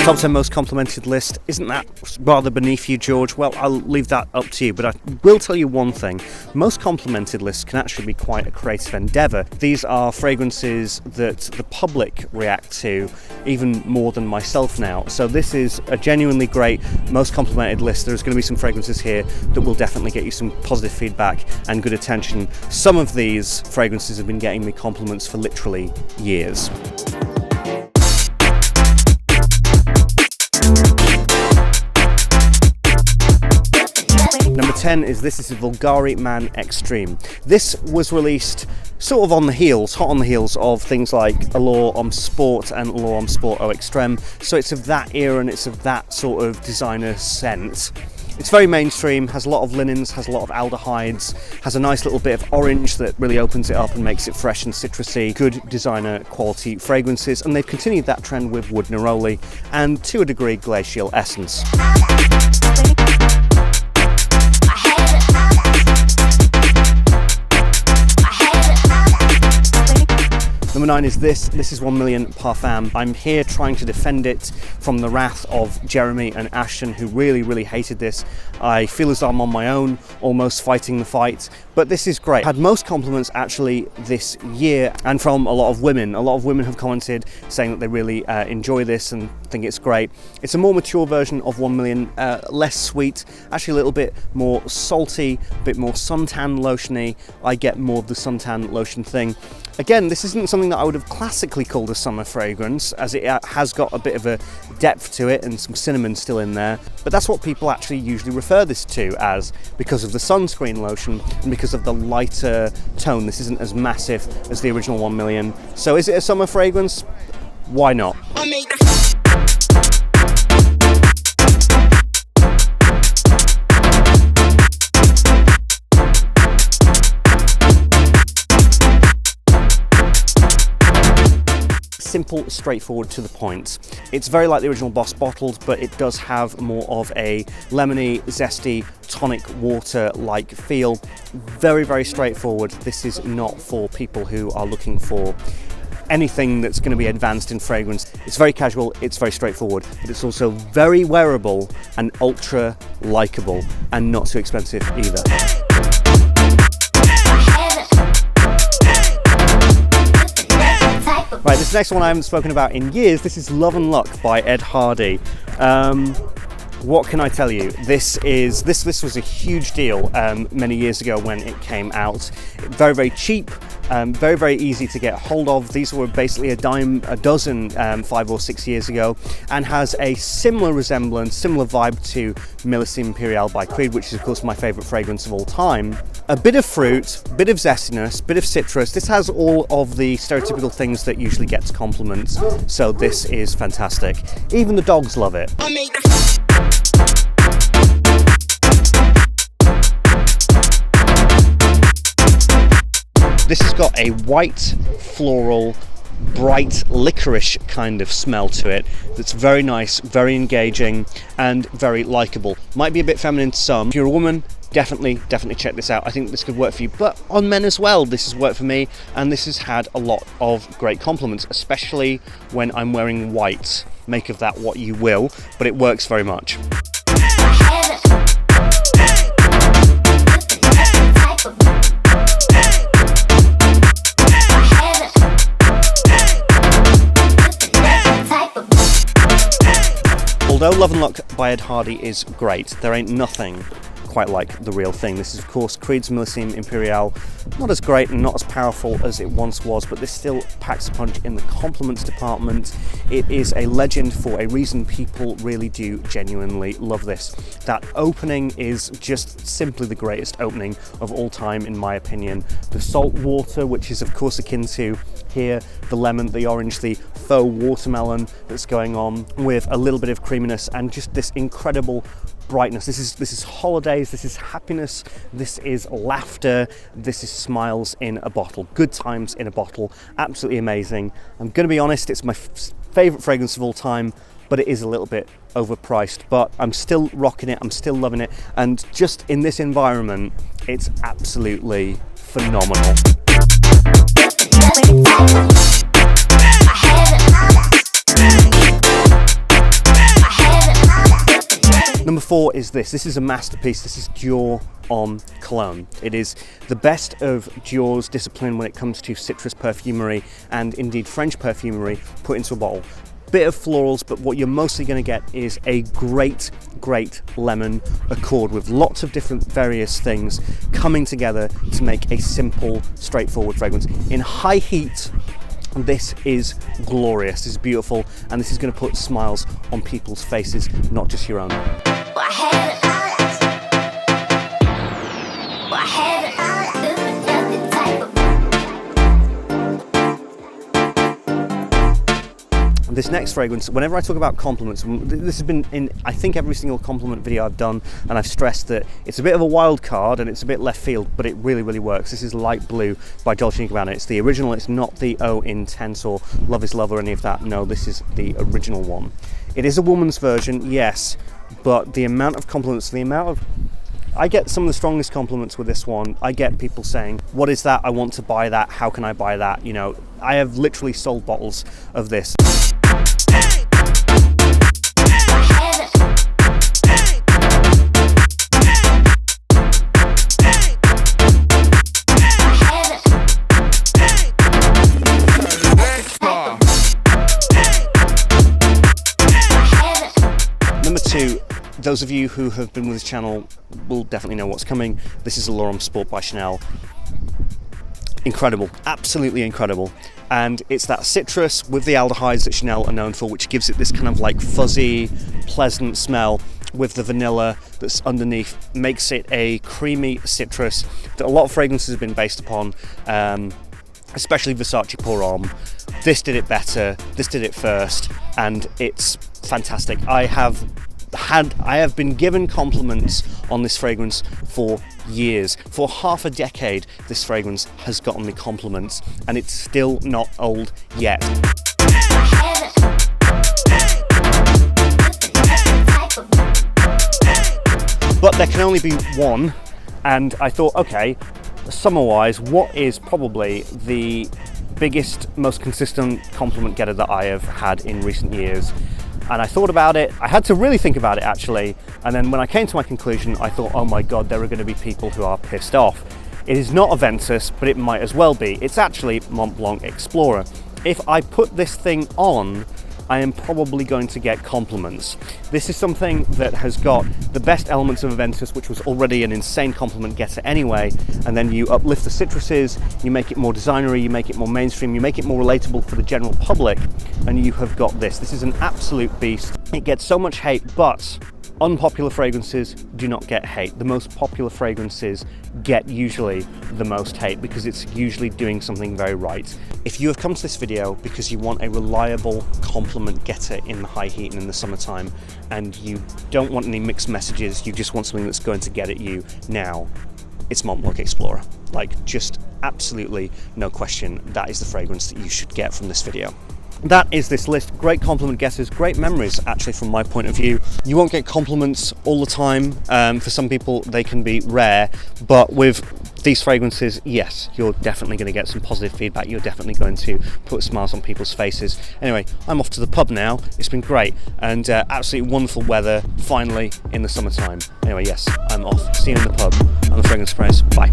Top 10 most complimented list. Isn't that rather beneath you, George? Well, I'll leave that up to you, but I will tell you one thing. Most complimented lists can actually be quite a creative endeavour. These are fragrances that the public react to even more than myself now. So this is a genuinely great most complimented list. There's going to be some fragrances here that will definitely get you some positive feedback and good attention. Some of these fragrances have been getting me compliments for literally years. Number 10 is this is a Bulgari Man Extreme. This was released sort of on the heels, hot on the heels of things like Laurent Sport and Laurent Sport Eau Extreme. So it's of that era and it's of that sort of designer scent. It's very mainstream, has a lot of linens, has a lot of aldehydes, has a nice little bit of orange that really opens it up and makes it fresh and citrusy. Good designer quality fragrances, and they've continued that trend with wood neroli and to a degree glacial essence. Number 9 is this is 1 Million Parfum. I'm here trying to defend it from the wrath of Jeremy and Ashton, who really hated this. I feel as though I'm on my own, almost fighting the fight, but this is great. I had most compliments actually this year, and from a lot of women. A lot of women have commented saying that they really enjoy this and think it's great. It's a more mature version of 1 Million, less sweet, actually a little bit more salty, a bit more suntan lotiony. I get more of the suntan lotion thing. Again, this isn't something that I would have classically called a summer fragrance, as it has got a bit of a depth to it and some cinnamon still in there, but that's what people actually usually refer this to as, because of the sunscreen lotion and because of the lighter tone. This isn't as massive as the original 1 Million. So is it a summer fragrance? Why not? Simple, straightforward, to the point. It's very like the original Boss bottles, but it does have more of a lemony, zesty, tonic water-like feel. Very straightforward. This is not for people who are looking for anything that's going to be advanced in fragrance. It's very casual, it's very straightforward, but it's also very wearable and ultra likable and not too expensive either. Right, this next one I haven't spoken about in years. This is Love and Luck by Ed Hardy. What can I tell you? This was a huge deal many years ago when it came out. Very cheap, very easy to get hold of. These were basically a dime a dozen 5 or 6 years ago, and has a similar resemblance, similar vibe to Millésime Impérial by Creed, which is of course my favourite fragrance of all time. A bit of fruit, bit of zestiness, bit of citrus. This has all of the stereotypical things that usually gets compliments, so this is fantastic. Even the dogs love it. This has got a white, floral, bright licorice kind of smell to it that's very nice, very engaging, and very likable. Might be a bit feminine to some. If you're a woman, definitely check this out. I think this could work for you, but on men as well. This has worked for me, and this has had a lot of great compliments, especially when I'm wearing white. Make of that what you will, but it works very much. Although Love and Luck by Ed Hardy is great, there ain't nothing quite like the real thing. This is of course Creed's Millésime Impérial. Not as great and not as powerful as it once was, but this still packs a punch in the compliments department. It is a legend for a reason. People really do genuinely love this. That opening is just simply the greatest opening of all time in my opinion. The salt water, which is of course akin to here, the lemon, the orange, the faux watermelon that's going on with a little bit of creaminess and just this incredible brightness. This is holidays, this is happiness, this is laughter, this is smiles in a bottle, good times in a bottle. Absolutely amazing. I'm going to be honest, it's my favourite fragrance of all time, but it is a little bit overpriced, but I'm still rocking it, I'm still loving it, and just in this environment, it's absolutely phenomenal. 4 is this. This is a masterpiece. This is Dior Homme Cologne. It is the best of Dior's discipline when it comes to citrus perfumery and indeed French perfumery put into a bottle. Bit of florals, but what you're mostly going to get is a great lemon accord with lots of different various things coming together to make a simple, straightforward fragrance. In high heat, this is glorious, this is beautiful, and this is going to put smiles on people's faces, not just your own. This next fragrance, whenever I talk about compliments, this has been in I think every single compliment video I've done, and I've stressed that it's a bit of a wild card and it's a bit left field, but it really works. This is Light Blue by Dolce & Gabbana. It's the original, it's not the O Intense or Love is Love or any of that. No, this is the original one. It is a woman's version, yes, but the amount of compliments, I get some of the strongest compliments with this one. I get people saying, what is that? I want to buy that. How can I buy that? You know, I have literally sold bottles of this. Number 2, those of you who have been with this channel will definitely know what's coming. This is a Laurent Sport by Chanel. Incredible, absolutely incredible. And it's that citrus with the aldehydes that Chanel are known for, which gives it this kind of like fuzzy, pleasant smell with the vanilla that's underneath, makes it a creamy citrus that a lot of fragrances have been based upon, especially Versace Pour Homme. This did it better, this did it first, and it's fantastic. I have been given compliments on this fragrance for years. For half a decade, this fragrance has gotten me compliments, and it's still not old yet. But there can only be one, and I thought, okay, summer-wise, what is probably the biggest, most consistent compliment getter that I have had in recent years? And I thought about it. I had to really think about it, actually. And then when I came to my conclusion, I thought, oh my God, there are going to be people who are pissed off. It is not Aventus, but it might as well be. It's actually Mont Blanc Explorer. If I put this thing on, I am probably going to get compliments. This is something that has got the best elements of Aventus, which was already an insane compliment getter anyway, and then you uplift the citruses, you make it more designery, you make it more mainstream, you make it more relatable for the general public, and you have got this. This is an absolute beast. It gets so much hate, but unpopular fragrances do not get hate. The most popular fragrances get usually the most hate because it's usually doing something very right. If you have come to this video because you want a reliable compliment getter in the high heat and in the summertime, and you don't want any mixed messages, you just want something that's going to get at you now, it's Mont Blanc Explorer. Like, just absolutely no question, that is the fragrance that you should get from this video. That is this list. Great compliment getters, great memories actually from my point of view. You won't get compliments all the time. For some people they can be rare, but with these fragrances, yes, you're definitely going to get some positive feedback. You're definitely going to put smiles on people's faces. Anyway, I'm off to the pub now. It's been great and absolutely wonderful weather finally in the summertime. Anyway, yes, I'm off. See you in the pub on the Fragrance Press. Bye.